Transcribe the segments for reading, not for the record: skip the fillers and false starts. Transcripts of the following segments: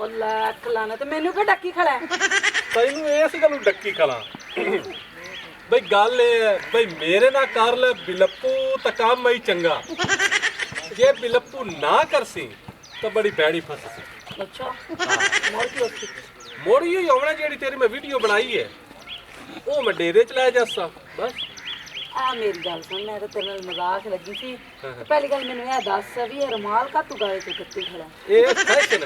ओला खलाना तो मैनू क्यों डक्की खड़ा है? तैनू इस गल डक्की खला बई गल बई मेरे ना कर ले बिलप्पू तो काम ही चंगा जे बिलप्पू ना करसी तो बड़ी भैड़ी फस अच्छा मोर की होती मोड़ी ही होना जेड़ी तेरी मैं वीडियो बनाई है वो मैं डेरे च लै जासा बस आ मेरी गल सुन मैं तो तेरे नाल मजाक लगी सी पहली गल मैनू ये दस भी ये रुमाल का तू गाए तो गत्ती खड़ा ये फैशन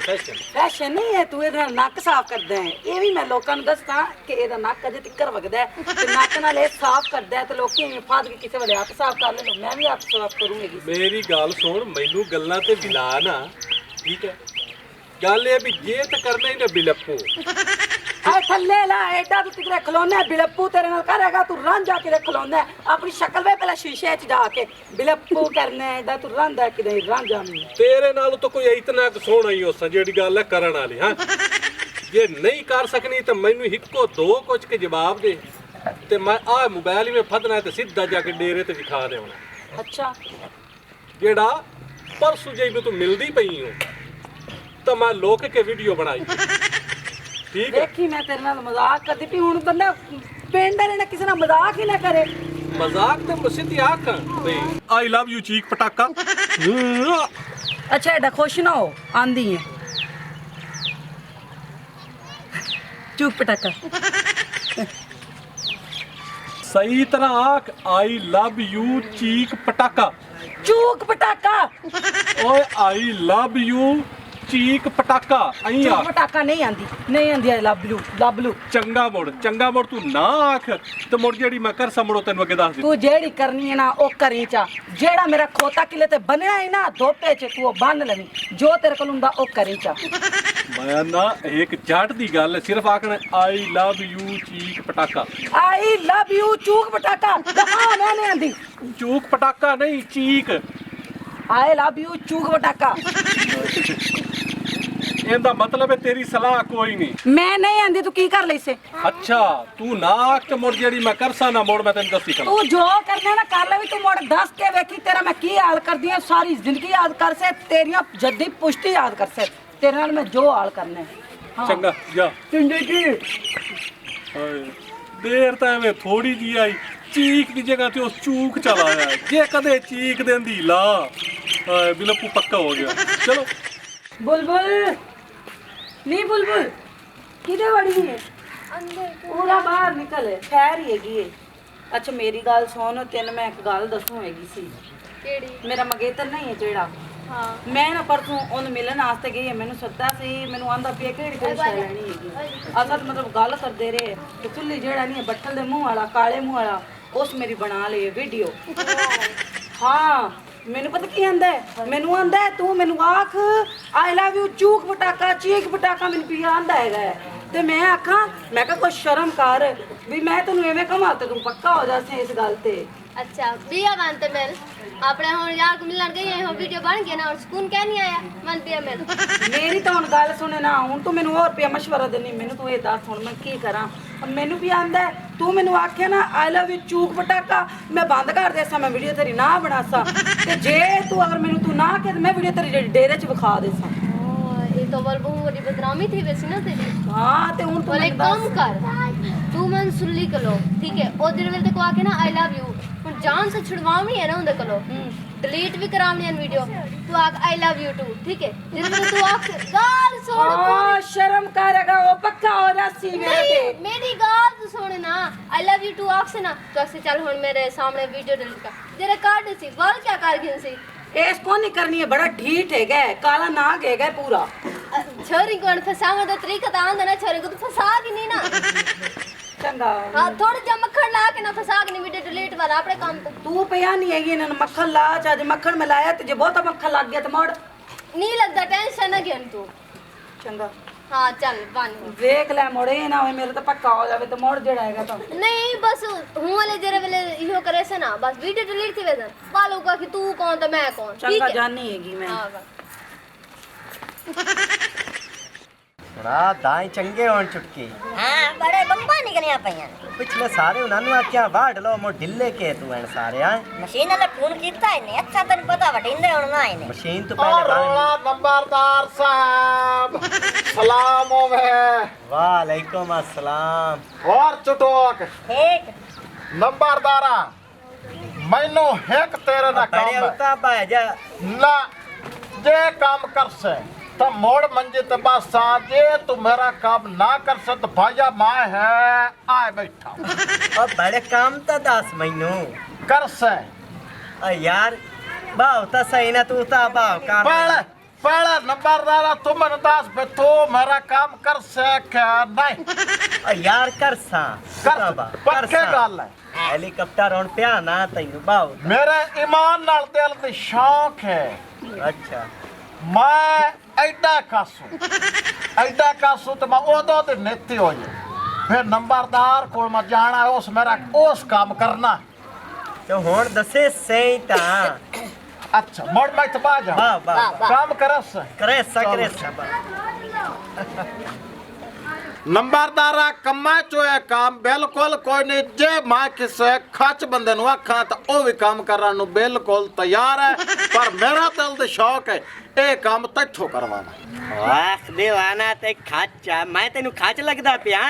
फैशन नहीं है तू ਇਹਦੇ ਨਾਲ ਨੱਕ ਸਾਫ਼ ਕਰਦਾ ਹੈ ਇਹ ਵੀ ਮੈਂ ਲੋਕਾਂ ਨੂੰ ਦੱਸਾਂ ਕਿ ਇਹਦਾ ਨੱਕ ਅਜੇ ਤਿੱਕਰ ਵਗਦਾ ਹੈ ਤੇ ਨੱਕ ਨਾਲ ਇਹ ਸਾਫ਼ ਕਰਦਾ ਹੈ ਤੇ ਲੋਕੀ ਐਵੇਂ ਫਾਦ ਕੇ ਕਿਸੇ ਵੇਲੇ ਹੱਥ ਸਾਫ਼ ਕਰ ਲੈਣ ਮੈਂ ਵੀ ਹੱਥ ਸਾਫ਼ ਕਰੂੰਗੀ मेरी गल सुन मैनू गल्लां ते बिला ना ठीक है गल ये भी जे ते करना ही ना बिलप्पू आ थल्ले ला एडा तू किधरे खलोना है बिलप्पू तेरे नाल करेगा तू रांझा किधरे खलोना है अपनी शक्ल वे पहले शीशे च जाके बिलप्पू करना है एडा तू रांझा किधरे रांझा नहीं तेरे नाल तो कोई इतना सोहना ही होसा जेड़ी गल है करन वाली हां जे नहीं कर सकनी तो मैनू हिको दो कुछ के जवाब दे ते मैं आ मोबाइल में फदना है ते सीधा जाके डेरे ते दिखा देवना अच्छा जेड़ा परसों जे तू मिलदी पई हो तो मैं लोक के वीडियो बनाई ठीक है देखी मैं तेरे नाल मजाक करदी पई हुन बंदा पिंड वाले ना किसी नाल मजाक ही ना करे मजाक ते मसीदी आख भाई आई लव यू चीक पटाका अच्छा एडा खुश ना हो आंदी है चुप पटाका सही तरह आख आई लव यू चीक पटाका चूक पटाका ओए आई लव यू चीक पटाका अई चूक आख पटाका नहीं आंदी आई लव यू चंगा मोड़ तू ना आख ते मोड़ जेड़ी मैं कर समड़ो तैनू अगे दस दी तू जेड़ी करनी है ना ओ करी चा जेड़ा मेरा खोता किले ते बनया है ना धोपे च तू बन लेनी जो तेरे कोल हुंदा ओ करी चा मैं ना एक जट दी गल सिर्फ आखना आई लव यू चीक पटाका आई लव यू चूक पटाका दफा मैंने आंदी चूक पटाका नहीं चीक आई लव यू चूक पटाका ਇਹਦਾ मतलब है तेरी सलाह कोई नहीं मैं नहीं आंदी तू की कर लई से अच्छा तू ना आख ते मोड़ जेड़ी मैं करसा ना मोड़ मैं तैनू दसी कर तू जो करना ना कर ले तू मोड़ दस के वेखी तेरा मैं की हाल कर दिया सारी जिंदगी याद कर से तेरियां जद्दी पुष्टि याद कर से तेरे नाल मैं जो हाल करने हाँ। चंगा जा जिंदगी हाय, देर तो एवें थोड़ी जी आई चीक की जगह ते उस चूक चला आया जे कदे चीक देंदी ला हाय, बिलप्पू पक्का हो गया चलो बुलबुल नी बुलबुल किधे वड़ी है अंदर पूरा बाहर निकल खैर ही हैगी है अच्छा मेरी गल सुन तेन मैं एक गल दसूं हैगी सी केड़ी मेरा मगेतर नहीं है जेड़ा हां मैं ना परसों उन मिलन वास्ते गई है मैनू सद्दा सी मैनू आंदा पिया केड़ी कोई शै लेनी हैगी असा तो मतलब गल करदे रहे कि चुल्ली जेड़ा नहीं है बट्ठल दे मुंह वाला काले मुंह वाला उस मेरी बना ले वीडियो हाँ मैनू पता की आंदा है मैनू आंदा है तू मैनू आख आई लव यू चूक पटाका चीक पटाका मैनू पिया आंदा है ते मैं आखा मैं कहा कोई शर्म कर भी मैं तेनू एवें कमा ते तू पक्का हो जासे इस गल ते अच्छा बिया बन ते मिल अपने हुन यार को मिलन गई है वीडियो बन गया ना और सुकून क्या नहीं आया मन पिया मिल मेरी तो हुन गल सुने ना हुन तू मैनू और पिया मशवरा देनी मैनू तू ये दस हुन मैं की करा मैनू भी आंदा है तू मैनू आखे ना आई लव यू चूक पटाका मैं बंद कर देसा मैं वीडियो तेरी ना बनासा ते जे तू अगर मैनू तू ना कहे मैं वीडियो तेरी डेरे च विखा देसा ये तो बल बहुत बड़ी बदनामी थी वैसे ना तेरी हां ते हुन तू बोले कम कर तू मन सुल्ली कलो ठीक है ओ दिन वेले को आके ना आई लव यू हुन जान से छुड़वावनी है ना उनदे कलो डिलीट भी करावनी है वीडियो तू आख आई लव यू टू ठीक है दिन वेले तू आख गाल सुन हां शर्म करेगा वो पक्का हो जासी मेरे ते मेरी गाल तो सुन ना आई लव यू टू आख से ना तो ऐसे चल हुन मेरे सामने वीडियो डिलीट कर तेरे कार्ड सी बोल क्या कर गिन सी एस को नहीं करनी है बड़ा ढीठ है काला नाग है पूरा छोरी को फसावे दा तरीका तो आंदा ना छोरी को तो फसा की नहीं ना चंगा हां थोड़ी जा मक्खन ला के ना फसा के नहीं वीडियो डिलीट वाला अपने काम तो तू पिया नहीं है इन्हें मक्खन ला चाहे मक्खन में लाया तुझे बहुत मक्खन लग गया तो मोड़ नहीं लगता टेंशन ना घेन तू चंगा हाँ चल बन देख ले मोड़े ना होए मेरे तो पक्का हो जावे तो मोड़ जेड़ा हैगा तो नहीं बस हूं वाले जरे वाले इहो करे से ना बस वीडियो डिलीट थी वेदन पालो का कि तू कौन तो मैं कौन ठीक चंगा है जानी हैगी मैं हां बड़ा दाई चंगे होन चुटकी हाँ बड़े बम्बा निकले बनिया पईयां पिछले सारे उन्होंने आख्या वाड़ लो मो ढिले के तू एन सारे आए मशीन ने फोन कीता है ने अच्छा तन पता वटिंदे हुन ना है मशीन तो और पहले रोला नंबरदार साहब सलाम होवे वालेकुम अस्सलाम और चुटोक ठीक नंबरदारा मैनू एक तेरे ना काम बड़े है उता बाजा ना जे काम कर से तो मोड़ मंजे ते बस आ जे तू मेरा काम ना कर से तो भाया मां है आए बैठा और बड़े काम तो दस मैनू कर से यार बाव ता सही ना तू ता बाव काम पहले पहले नंबरदारा तू मन दास पे तू मेरा काम कर से क्या नहीं यार कर सा कर पक्के गल है हेलीकॉप्टर होन पिया ना तैनू बाव मेरे ईमान नाल दिल दी शौक है अच्छा मैं ऐडा कासू तो मैं ओदो ते नीति हो जाए फिर नंबरदार को मैं जाना है उस मेरा उस काम करना तो होन दसे सही ता अच्छा मोड़ मैं तो बाजा वाह वाह काम करस करे सकरे नंबरदारा कमा चो है काम बिल्कुल कोई नहीं जे मैं किसे खच बंदे नु आखा तो ओ भी काम करन नु बिल्कुल तैयार है पर मेरा दिल दा शौक है ए काम तैथों करवाना वाह दीवाना ते खाचा मैं तेनु खाच लगदा पिया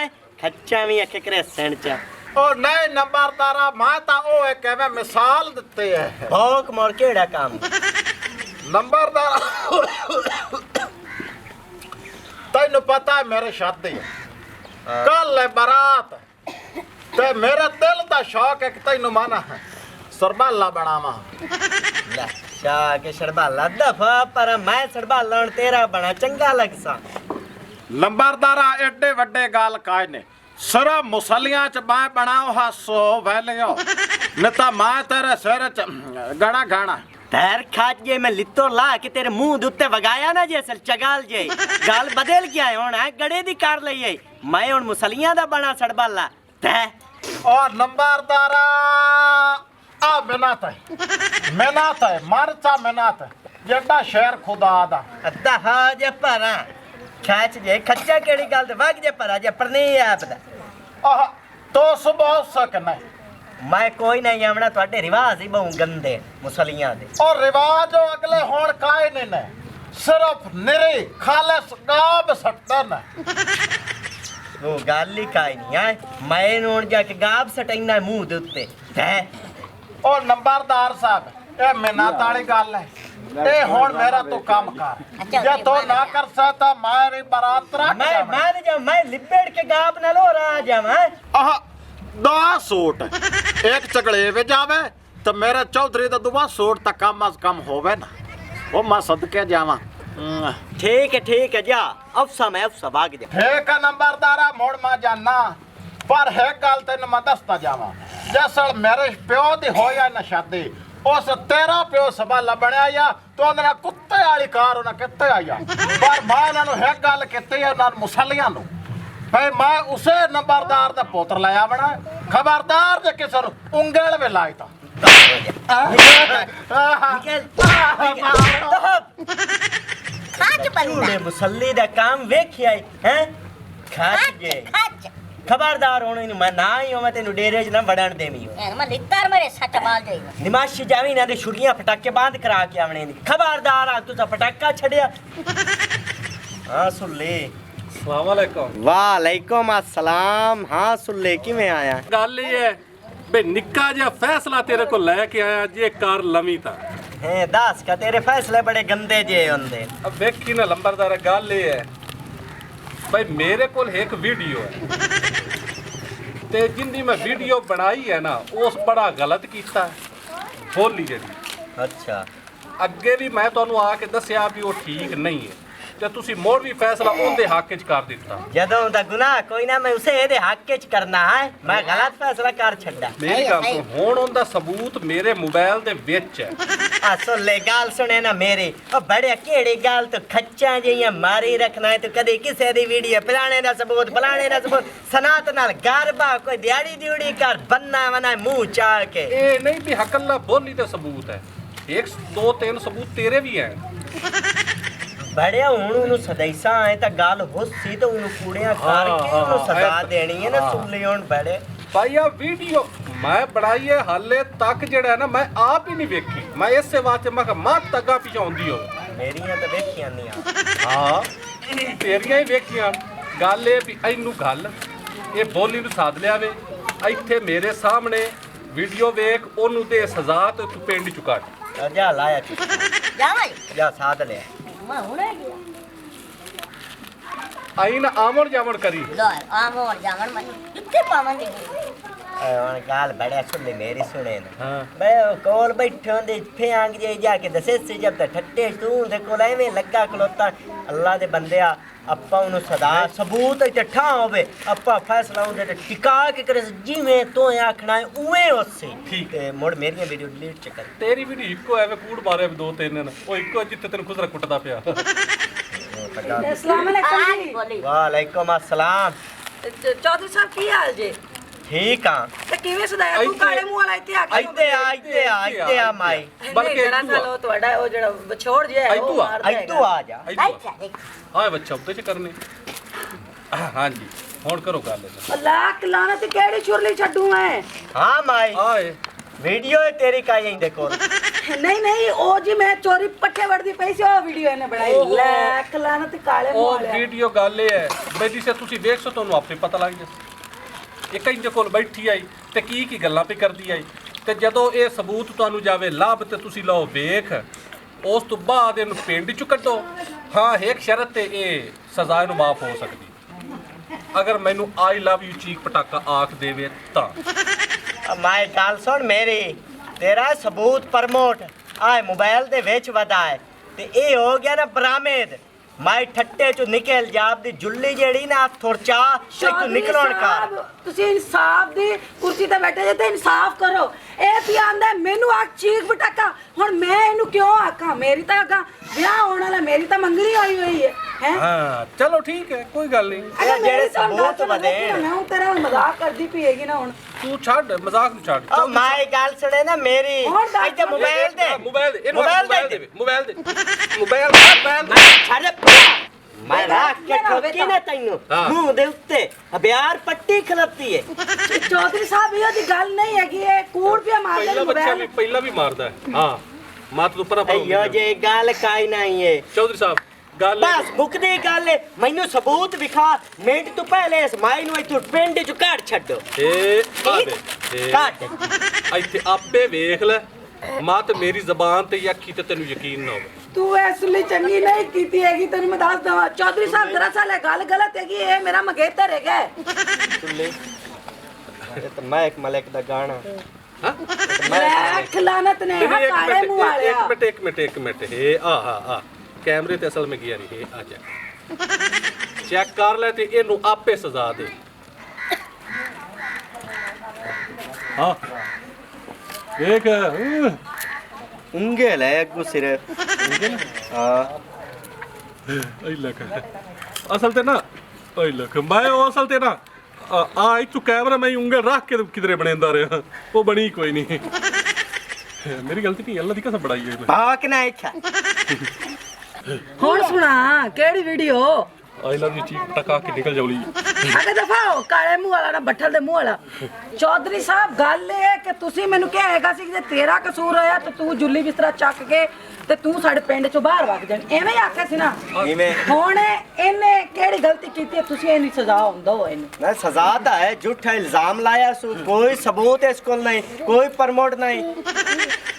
खच्चा भी अखे करे सणचा ओ नहीं नंबरदारा मैं ता ओ है कहवे मिसाल देते है भौक मोर केड़ा काम नंबरदार तैनू पता है मेरे शादी है कल है बारात ते मेरे दिल दा शौक है कि तैनू माना है सरबाला बनावा ले शाह के सरबाला दफा पर मैं सरबाला तेरा बना चंगा लगसा नंबरदारा एडे वड्डे गाल काय ने सरा मुसलियां च मैं बनाओ हा सो वैलियो नता मैं तेरे सिर च गाना गाना पैर खाच जे मैं लित्तो ला के तेरे मुंह दे उत्ते वगाया ना जैसे चगाल जे गाल बदल के आए होना गड़े दी कार लई आई मैं हुन मुसलियां दा बना सड़बाला ते और नंबरदारा आ मेनात है मारचा मेनात है जेड़ा शेर खुदा दा अद्दा हाज परा खाच जे खच्चा केड़ी गल ते वग जे परा जे पर नहीं आपदा आह तो सुबह सकना मैं कोई नहीं आवना ਤੁਹਾਡੇ ਰਿਵਾਜ ਹੀ ਬਹੁ ਗੰਦੇ ਮੁਸਲੀਆਂ ਦੇ और रिवाज अगले होण काए ने सिर्फ निरे खालिस गाब सटन ਉਹ ਗੱਲ ਹੀ ਕਾਈ ਨਹੀਂ ਹੈ ਮੈਂ ਹੁਣ ਜਾ ਕੇ ਗਾਬ ਸਟੈਨਾ ਮੂੰਹ ਦੇ ਉੱਤੇ ਹੈ और नंबरदार साहब ए मेहनत वाली गल है ए हुन मेरा तो काम कर जे तो ना कर सकता मारी बारात रख मैं मान जा मैं लिबेड़ के गाब ना लो रहा जा मैं आह दो सूट एक चगले वे जावे तो मेरे चौधरी दा दुआ सूट तक कम अज कम होवे ना ओ मैं सदके जावा ठीक है जा अफसा मैं अफसा भाग जा ठीक है नंबरदारा मोड़ मा जाना पर है गल तेन मैं दसता जावा जैसल मेरे प्यो दी होया ना शादी उस तेरा प्यो सबाला बनया या तो उन्हें कुत्ते वाली कार उन्हें कितने आया पर मैं उन्होंने है गल कितनी है उन्होंने मुसलियां नु भाई मैं उसे नंबरदार दा पुत्र लाया बना खबरदार जे किसी उंगल में लायता खाच बंदा मुसल्ली दा काम वेखिया है खाच जे खाच खबरदार होने मैं ना ही हो मैं तेनु डेरे च ना वड़न देवी ए मैं लित्तर मेरे सट बाल जाएगा निमाशी जावी ना दे छुड़ियां पटाके बांध करा के आवणे दी खबरदार आ तू पटाका छड़या हां सुल्ले अस्सलाम वालेकुम वालेकुम अस्सलाम हां सुल्ले किवें आया ਗੱਲ ਇਹ ਹੈ ਬਈ ਨਿੱਕਾ ਜਿਹਾ ਫੈਸਲਾ ਤੇਰੇ ਕੋਲ ਲੈ ਕੇ ਆਇਆ ਜੇ ਕਾਰ ਲਵੀ ਤਾਂ है दास का तेरे फैसले बड़े गंदे जे होंदे अब ਵੇਖੀ ਨਾ ਲੰਬਰਦਾਰ ਗੱਲ ਇਹ ਹੈ ਭਾਈ ਮੇਰੇ ਕੋਲ ਇੱਕ ਵੀਡੀਓ ਹੈ ਤੇ ਜਿੰਦੀ ਮੈਂ ਵੀਡੀਓ ਬਣਾਈ ਹੈ ਨਾ ਉਸ ਬੜਾ ਗਲਤ ਕੀਤਾ ਬੋਲੀ ਜਿਹੜੀ अच्छा ਅੱਗੇ ਵੀ ਮੈਂ ਤੁਹਾਨੂੰ ਆ ਕੇ ਦੱਸਿਆ ਵੀ ਉਹ ਠੀਕ ਨਹੀਂ ਹੈ ਤੇ ਤੁਸੀਂ ਮੋੜ ਵੀ ਫੈਸਲਾ ਉਹਦੇ ਹੱਕ 'ਚ ਕਰ ਦਿੱਤਾ जदों दा गुनाह कोई ना मैं उसे एदे हक च करना है मैं गलत फैसला कर छड्डा ਮੇਰੀ ਗੱਲ ਸੁਣ ਹੁਣ ਉਹਦਾ ਸਬੂਤ ਮੇਰੇ ਮੋਬਾਈਲ ਦੇ ਵਿੱਚ ਹੈ आ सुल्ले गाल सुने ना मेरी ओ बड़े केड़ी गाल तो खच्चा जियां मारी रखना है तो कदे किसे दी वीडियो फलाने दा सबूत सनात नाल गरबा कोई दिहाड़ी दिउड़ी कर बन्ना वना मुंह चाल के ਇਹ ਨਹੀਂ ਵੀ ਹਕल्ला ਬੋਲੀ ਤੇ ਸਬੂਤ ਹੈ ਇੱਕ ਦੋ ਤਿੰਨ ਸਬੂਤ ਤੇਰੇ ਵੀ ਹੈ ਬੜਿਆ ਹੁਣ ਉਹਨੂੰ ਸਦੈਸਾ ਆਏ ਤਾਂ ਗੱਲ ਹੋਸੀ ਤੇ ਉਹਨੂੰ ਕੂੜਿਆਂ ਕਰਕੇ ਉਹਨੂੰ ਸਜ਼ਾ ਦੇਣੀ ਹੈ ਨਾ ਸੁਣ ਲਈ ਹੁਣ ਬੜੇ ਭਾਈ ਆ ਵੀਡੀਓ ਮੈਂ ਬਣਾਈ ਹੈ ਹਾਲੇ ਤੱਕ ਜਿਹੜਾ ਹੈ ਨਾ ਮੈਂ ਆਪ ਹੀ ਨਹੀਂ ਵੇਖੀ ਮੈਂ ਇਸੇ ਵਾਸਤੇ ਮੈਂ ਕਿਹਾ ਮਾਂ ਤੱਗਾ ਪਿਛਾਉਂਦੀ ਹੋ ਮੇਰੀਆਂ ਤਾਂ ਵੇਖੀਆਂ ਨਹੀਂ ਆ ਹਾਂ ਤੇਰੀਆਂ ਹੀ ਵੇਖੀਆਂ ਗੱਲ ਇਹ ਵੀ ਇਹਨੂੰ ਗੱਲ ਇਹ ਬੋਲੀ ਨੂੰ ਸਾਧ ਲਿਆ ਵੇ ਇੱਥੇ ਮੇਰੇ ਸਾਹਮਣੇ ਵੀਡੀਓ ਵੇਖ ਉਹਨੂੰ ਦੇ ਸਜ਼ਾ ਤੇ ਤੂੰ ਪਿੰਡ ਚੁਕਾ ਜਾ ਲਾਇਆ ਜਾਵਾਂ ਜਾ ਸਾਧ ਲਿਆ ਮੈਂ ਹੁਣੇ ਗਿਆ ਆਈ ਨਾ ਆਵਣ ਜਾਵਣ ਕਰੀ ਲੋ ਆਮੋਰ ਜਾਵਣ ਮੈਂ ਕਿੱਥੇ ਪਾਵਾਂਗੇ ਹੁਣ ਗੱਲ ਬੜਿਆ ਸੁਣ ਮੇਰੀ ਸੁਣੇ ਨਾ ਹਾਂ ਬਈ ਕੋਲ ਬੈਠੇ ਹੁੰਦੇ ਫਿਆਂਗ ਜੇ ਜਾ ਕੇ ਦੱਸੇ ਸੀ ਜਦ ਤੱਕ ਠੱਟੇ ਤੂੰ ਦੇ ਕੋਲ ਐਵੇਂ ਲੱਗਾ ਖਲੋਤਾ ਅੱਲਾ ਦੇ ਬੰਦਿਆ ਆਪਾਂ ਉਹਨੂੰ ਸਦਾ ਸਬੂਤ ਤੇ ਠਾ ਹੋਵੇ ਆਪਾਂ ਫੈਸਲਾ ਉਹਦੇ ਤੇ ਟਿਕਾ ਕੇ ਕਰੇ ਜਿਵੇਂ ਤੂੰ ਆਖਣਾ ਹੈ ਉਵੇਂ ਉਸੇ ਠੀਕ ਤੇ ਮੁੜ ਮੇਰੀਆਂ ਵੀਡੀਓ ਡਿਲੀਟ ਚ ਕਰ ਤੇਰੀ ਵੀਡੀਓ ਇੱਕੋ ਐਵੇਂ ਕੂੜ ਮਾਰਿਆ ਵੀ ਦੋ ਤਿੰਨ ਨੇ ਉਹ ਇੱਕੋ ਜਿੱਥੇ ਤੈਨੂੰ ਖੁਸਰਾ ਕੁੱਟਦਾ ਪਿਆ अस्सलाम वालेकुम जी ਬੋਲੀ ਵਾਲੇਕੁਮ अस्सलाम चौधरी साहब की हाल जे ਠੀਕ ਆ ਤੇ ਕਿਵੇਂ ਸਦਾਇਆ ਤੂੰ ਕਾਲੇ ਮੂੰਹ ਵਾਲਾ ਇੱਥੇ ਆ ਕੇ ਇੱਥੇ ਆ ਮਾਈ ਬਲਕਿ ਜਿਹੜਾ ਇੱਥੋਂ ਆ। ਸਾਲੋ ਤੁਹਾਡਾ ਉਹ ਜਿਹੜਾ ਵਿਛੋੜ ਜਿਹਾ ਹੈ ਇੱਥੋਂ ਉਹ ਆ, ਮਾਰਦਾ ਇੱਥੋਂ ਆ ਜਾ ਅੱਛਾ ਦੇਖ ਹਾਂ ਬੱਚਾ ਉਹਦੇ ਚ ਕਰਨੇ ਹਾਂਜੀ ਹੁਣ ਕਰੋ ਗੱਲ ਅੱਲਾਹ ਲਾਨਤ ਕਿਹੜੀ ਛੁਰਲੀ ਛੱਡੂ ਮੈਂ ਹਾਂ ਮਾਈ ਆਏ ਵੀਡੀਓ ਤੇਰੀ ਕਾਈ ਇੰਦੇ ਕੋਲ ਨਹੀਂ ਨਹੀਂ ਉਹ ਜੀ ਮੈਂ ਚੋਰੀ ਪੱਠੇ ਵੜਦੀ ਪਈ ਸੀ ਉਹ ਵੀਡੀਓ ਇਹਨੇ ਬਣਾਈ ਓਹੋ। ਲੱਖ ਲਾਨਤ ਕਾਲੇ ਮੂੰਹ ਉਹ ਵਾਲਿਆ ਵੀਡੀਓ ਗੱਲ ਇਹ ਹੈ ਬਈ ਜਿਸੇ ਤੁਸੀਂ ਵੇਖ ਸੋ ਤੁਹਾਨੂੰ ਆਪੇ ਪਤਾ ਲੱਗ ਜਾ ਇੱਕ ਇੰਜ ਕੋਲ ਬੈਠੀ ਆਈ ਤੇ ਕੀ ਗੱਲਾਂ ਵੀ ਕਰਦੀ ਆਈ ਤੇ ਜਦੋਂ ਇਹ ਸਬੂਤ ਤੁਹਾਨੂੰ ਜਾਵੇ ਲੱਭ ਤੇ ਤੁਸੀਂ ਲਓ ਵੇਖ ਉਸ ਤੋਂ ਬਾਅਦ ਇਹਨੂੰ ਪਿੰਡ ਚ ਕੱਢੋ ਹਾਂ ਇੱਕ ਸ਼ਰਤ ਤੇ ਇਹ ਸਜ਼ਾ ਨੂੰ ਮਾਫ ਹੋ ਸਕਦੀ ਅਗਰ ਮੈਨੂੰ ਆਈ ਲਵ ਯੂ ਚੀਕ ਪਟਾਕਾ ਆਖ ਦੇਵੇ ਤਾਂ ਮਾਈ ਗੱਲ ਸੁਣ ਮੇਰੀ ਤੇਰਾ ਸਬੂਤ ਪ੍ਰਮੋਟ ਆਏ ਮੋਬਾਈਲ ਦੇ ਵਿੱਚ ਵਧਾਏ ਤੇ ਇਹ ਹੋ ਗਿਆ ਨਾ ਬਰਾਮਦ ਮਾਈ ਠੱਟੇ ਚੋਂ ਨਿਕਲ ਜਾਬ ਦੀ ਜੁੱਲੀ ਜਿਹੜੀ ਨਾ ਥੋੜਚਾ ਤੇ ਤੂੰ ਨਿਕਲਣ ਕਰ ਤੁਸੀਂ ਇਨਸਾਫ ਦੀ ਕੁਰਸੀ ਤੇ ਬੈਠੇ ਜੇ ਤੇ ਇਨਸਾਫ ਕਰੋ ਇਹ ਵੀ ਆਂਦਾ ਮੈਨੂੰ ਆ ਚੀਕ ਪਟਾਕਾ ਹੁਣ ਮੈਂ ਇਹਨੂੰ ਕਿਉਂ ਆਖਾਂ ਮੇਰੀ ਤਾਂ ਅੱਗਾ ਵਿਆਹ ਹੋਣ ਵਾਲਾ ਮੇਰੀ ਤਾਂ ਮੰਗਣੀ ਹੋਈ ਹੈ ਹੈ ਹਾਂ ਚਲੋ ਠੀਕ ਹੈ ਕੋਈ ਗੱਲ ਨਹੀਂ ਅਗਰ ਜਿਹੜੇ ਮੇਰੇ ਸਾਹਮਣੇ ਸਬੂਤ ਤਾਂ ਵਧੇ। ਮੈਂ ਹੁਣ ਤੇਰਾ ਮਜ਼ਾਕ ਕਰਦੀ ਪਈ ਹੈਗੀ ਨਾ ਹੁਣ ਤੂੰ ਛੱਡ ਮਜ਼ਾਕ ਨੂੰ ਛੱਡ ਓ ਮਾਈ ਗੱਲ ਸੁਣੇ ਨਾ ਮੇਰੀ ਹੋਰ ਦੱਸ। ਇੱਥੇ ਮੋਬਾਈਲ ਦੇ ਮੋਬਾਈਲ ਇਹਨੂੰ ਮੋਬਾਈਲ ਮੋਬਾਈਲ ਦੇ ਦੇ ਮੋਬਾਈਲ ਛੱਡ ਮੈਂ ਰੱਖ ਕੇ ਠੋਕੀ ਨਾ ਤੈਨੂੰ ਹਾਂ। ਮੂੰਹ ਦੇ ਉੱਤੇ ਅਬਿਆਰ ਪੱਟੀ ਖਲਪਤੀ ਹੈ ਚੌਧਰੀ ਸਾਹਿਬ ਇਹ ਦੀ ਗੱਲ ਨਹੀਂ ਹੈਗੀ ਇਹ ਕੂੜ ਪਿਆ ਮਾਰਦੇ ਪਹਿਲਾ ਬੱਚਾ ਵੀ ਮੋਬਾਈਲ ਪਹਿਲਾਂ ਵੀ ਮਾਰਦਾ ਹੈ ਹਾਂ ਮਾਤ ਤੋਂ ਪਰਾਂ ਅਯੋ ਜੇ ਗੱਲ ਕਾਈ ਨਹੀਂ ਹੈ ਚੌਧਰੀ ਸਾਹਿਬ ਗੱਲ ਬਸ ਮੁੱਕਦੀ ਗੱਲ ਹੈ ਮੈਨੂੰ ਸਬੂਤ ਵਿਖਾ ਮਿੰਟ ਤੋਂ ਪਹਿਲੇ ਇਸ ਮਾਈ ਨੂੰ ਇੱਥੋਂ ਪਿੰਡ ਚ ਕੱਢ ਛੱਡੋ ਇਹ ਆ ਦੇ ਕੱਢ ਇੱਥੇ ਆਪੇ ਵੇਖ ਲੈ ਮਾਤ ਮੇਰੀ ਜ਼ਬਾਨ ਤੇ ਅੱਖੀ ਤੇ ਤੈਨੂੰ ਯਕੀਨ ਨਾ ਹੋਵੇ ਤੂੰ ਇਸ ਲਈ ਚੰਗੀ ਨਹੀਂ ਕੀਤੀ ਹੈਗੀ ਤੈਨੂੰ ਮੈਂ ਦੱਸ ਦਵਾਂ ਚੌਧਰੀ ਸਾਹਿਬ ਦਰਅਸਲ ਇਹ ਗੱਲ ਗਲਤ ਹੈਗੀ ਇਹ ਮੇਰਾ ਮਗੇਤਰ ਹੈਗਾ ਸੁਲੇ ਇਹ ਤਾਂ ਮੈਂ ਇੱਕ ਮਲਕ ਦਾ ਗਾਣਾ ਹਾਂ ਲੱਖ ਲਾਨਤ ਨੇ ਹਾਂ ਕਾਲੇ ਮੂੰਹ ਵਾਲਿਆ ਇੱਕ ਮਿੰਟ ਇਹ ਆ ਕੈਮਰੇ ਤੇ ਅਸਲ में ਗਿਆ ਨਹੀਂ ਇਹ ਆ ਜਾ ਚੈੱਕ ਕਰ ਲੈ ਤੇ ਇਹਨੂੰ ਆਪੇ ਸਜ਼ਾ ਦੇ ਹਾਂ ਦੇਖ ਉਂਗਲ ਹੈ ਅੱਗੂ ਸਿਰ ਹਾਂ ਆਈ ਲੱਖ ਅਸਲ ਤੇ ਨਾ ਆਈ ਲੱਖ ਮੈਂ ਉਹ ਅਸਲ ਤੇ ਨਾ ਆ ਇੱਥੋਂ ਕੈਮਰਾ ਮੈਂ ਉਂਗਲ ਰੱਖ ਕੇ ਕਿਧਰੇ ਬਣਾਉਂਦਾ ਰਿਹਾ ਉਹ ਬਣੀ ਕੋਈ ਨਹੀਂ ਮੇਰੀ ਗਲਤੀ ਨਹੀਂ ਅੱਲਾ ਦੀ ਕਸਮ ਬੜਾਈ ਹੋਈ ਬਾਕ ਨਾ ਇੱਛਾ ਹੁਣ ਸੁਣਾ ਕਿਹੜੀ ਵੀਡੀਓ ਆਈ ਲਵ ਯੂ ਚੀਕ ਟਕਾ ਕੇ ਨਿਕਲ ਜਾਉਲੀ ਅਗੇ ਦਫਾਓ ਕਾਲੇ ਮੂੰਹ ਵਾਲਾ ਨਾ ਬੱਠਲ ਦੇ ਮੂੰਹ ਵਾਲਾ ਚੌਧਰੀ ਸਾਹਿਬ ਗੱਲ ਇਹ ਹੈ ਕਿ ਤੁਸੀਂ ਮੈਨੂੰ ਕਿਹਾ ਹੈਗਾ ਸੀ ਕਿ ਜੇ ਤੇਰਾ ਕਸੂਰ ਹੋਇਆ ਤਾਂ ਤੂੰ ਜੁੱਲੀ ਬਿਸਤਰਾ ਚੱਕ ਕੇ ਤੇ ਤੂੰ ਸਾਡੇ ਪਿੰਡ ਚੋਂ ਬਾਹਰ ਵਗ ਜਾਣ ਐਵੇਂ ਹੀ ਆਖਿਆ ਸੀ ਨਾ ਕਿਵੇਂ ਹੁਣ ਇਹਨੇ ਕਿਹੜੀ ਗਲਤੀ ਕੀਤੀ ਹੈ ਤੁਸੀਂ ਇਹਨੀ ਸਜ਼ਾ ਹੁੰਦੋ ਇਹਨੂੰ ਨਾ ਸਜ਼ਾ ਦਾ ਹੈ ਝੂਠਾ ਇਲਜ਼ਾਮ ਲਾਇਆ ਸੂ ਕੋਈ ਸਬੂਤ ਇਸ ਕੋਲ ਨਹੀਂ ਕੋਈ ਪ੍ਰਮੋਟ ਨਹੀਂ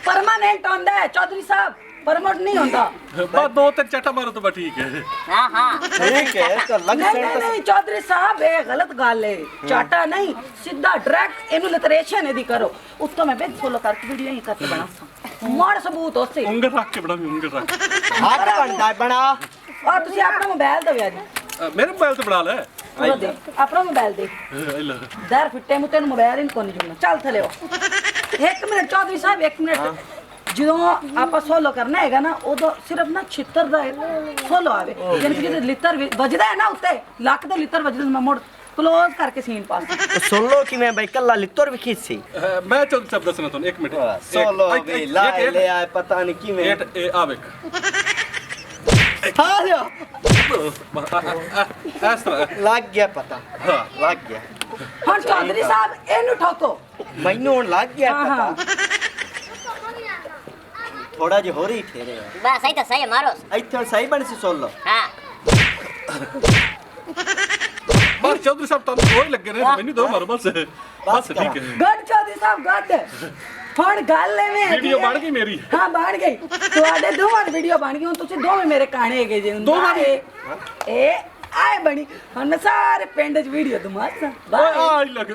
ਪਰਮਾਨੈਂਟ ਹੁੰਦਾ ਹੈ ਚੌਧਰੀ ਸਾਹਿਬ ਪਰਮੋਟ ਨਹੀਂ ਹੁੰਦਾ ਬਸ ਦੋ ਤਿੰਨ ਚੱਟਾ ਮਾਰੋ ਤਾਂ ਬਸ ਠੀਕ ਹੈ ਹਾਂ ਹਾਂ ਠੀਕ ਹੈ ਤਾਂ ਲੱਗ ਨਹੀਂ ਨਹੀਂ ਨਹੀਂ ਚੌਧਰੀ ਸਾਹਿਬ ਇਹ ਗਲਤ ਗੱਲ ਹੈ ਚਾਟਾ ਨਹੀਂ ਸਿੱਧਾ ਡਾਇਰੈਕਟ ਇਹਨੂੰ ਲਿਟਰੇਸ਼ਨ ਇਹਦੀ ਕਰੋ ਉੱਤੋਂ ਮੈਂ ਬੇਦ ਫੋਲੋ ਕਰਕੇ ਵੀਡੀਓ ਹੀ ਕਰਕੇ ਬਣਾਸਾਂ ਮਾਰ ਸਬੂਤ ਉਸੇ ਉਂਗਲ ਰੱਖ ਕੇ ਬਣਾ ਉਂਗਲ ਰੱਖ ਹੱਥ ਬਣਦਾ ਬਣਾ ਆ ਤੁਸੀਂ ਆਪਣਾ ਮੋਬਾਈਲ ਦਵਿਆ ਜੀ ਮੇਰੇ ਮੋਬਾਈਲ ਤੇ ਬਣਾ ਲੈ ਉਹਦਾ ਦੇ ਆਪਣਾ ਮੋਬਾਈਲ ਦੇ ਆਈ ਲੈ ਦਰ ਫਿੱਟੇ ਮੁੱਤੇ ਨੂੰ ਮੋਬਾਈਲ ਇਨ ਕੋਨੀ ਜੁੜਨਾ ਚੱਲ ਥਲੇ ਹੋ 1 ਮਿੰਟ ਚੌਧਰੀ ਸਾਹਿਬ 1 ਮਿੰਟ ਜਦੋਂ ਆਪਾਂ ਸੋਲੋ ਕਰਨਾ ਹੈਗਾ ਨਾ ਉਦੋਂ ਸਿਰਫ ਨਾ ਛਿੱਤਰ ਦਾ ਸੋਲੋ ਆਵੇ ਯਾਨੀ ਕਿ ਜਦੋਂ ਲਿੱਤਰ ਵੱਜਦਾ ਹੈ ਨਾ ਉੱਤੇ ਲੱਕ ਦੇ ਲਿੱਤਰ ਵੱਜਦਾ ਮੈਂ ਮੁੜ ਕਲੋਜ਼ ਕਰਕੇ ਸੀਨ ਪਾਸ ਸੁਣ ਲੋ ਕਿਵੇਂ ਬਈ ਕੱਲਾ ਲਿੱਤਰ ਵੀ ਖੀਸੀ ਮੈਂ ਚੌਧਰੀ ਸਾਹਿਬ ਦੱਸਣਾ ਤੁਹਾਨੂੰ 1 ਮਿੰਟ ਸੋਲੋ ਵੀ ਲਾ ਲਿਆ ਪਤਾ ਨਹੀਂ ਕਿਵੇਂ ਇਹ ਆ ਵੇਖ हाँ लो ਇਸ ਤਰ੍ਹਾਂ लग गया पता ਹਾਂ लग गया ਹੁਣ ਚੌਧਰੀ ਸਾਹਿਬ ਇਹਨੂੰ ਠੋਕੋ मैनू हुण लग गया हाँ, हाँ। पता थोड़ा जिहा हो रही ठेरे बस सही तो सही है मारो इत्थे हुण सही बन सी सुन लो हाँ ਬਸ ਚੌਧਰੀ ਸਾਹਿਬ ਤੁਹਾਨੂੰ ਕੋਈ ਲੱਗੇ ਨੇ ਮੈਨੂੰ ਦੋ ਮਾਰੋ ਬਸ ਬਸ ਠੀਕ ਹੈ ਗੱਡ ਚੌਧਰੀ ਸਾਹਿਬ ਗੱਡ ਹੁਣ ਗੱਲ ਐਵੇਂ ਹੈਗੀ ਵੀਡੀਓ ਹੈ। ਬਣ ਗਈ ਮੇਰੀ ਹਾਂ ਬਣ ਗਈ ਤੁਹਾਡੇ ਦੋਵਾਂ ਦੀ ਵੀਡੀਓ ਬਣ ਗਈ ਹੁਣ ਤੁਸੀਂ ਦੋਵੇਂ ਮੇਰੇ ਕਾਣੇ ਹੈਗੇ ਜੇ ਦੋਵਾਂ ਦੀ? ਇਹ ਆਏ ਬਣੀ ਹੁਣ ਮੈਂ ਸਾਰੇ ਪਿੰਡ 'ਚ ਵੀਡੀਓ ਦਮਾਸਾ ਓਏ ਬਾਏ ਆ ਹੀ ਲੱਗ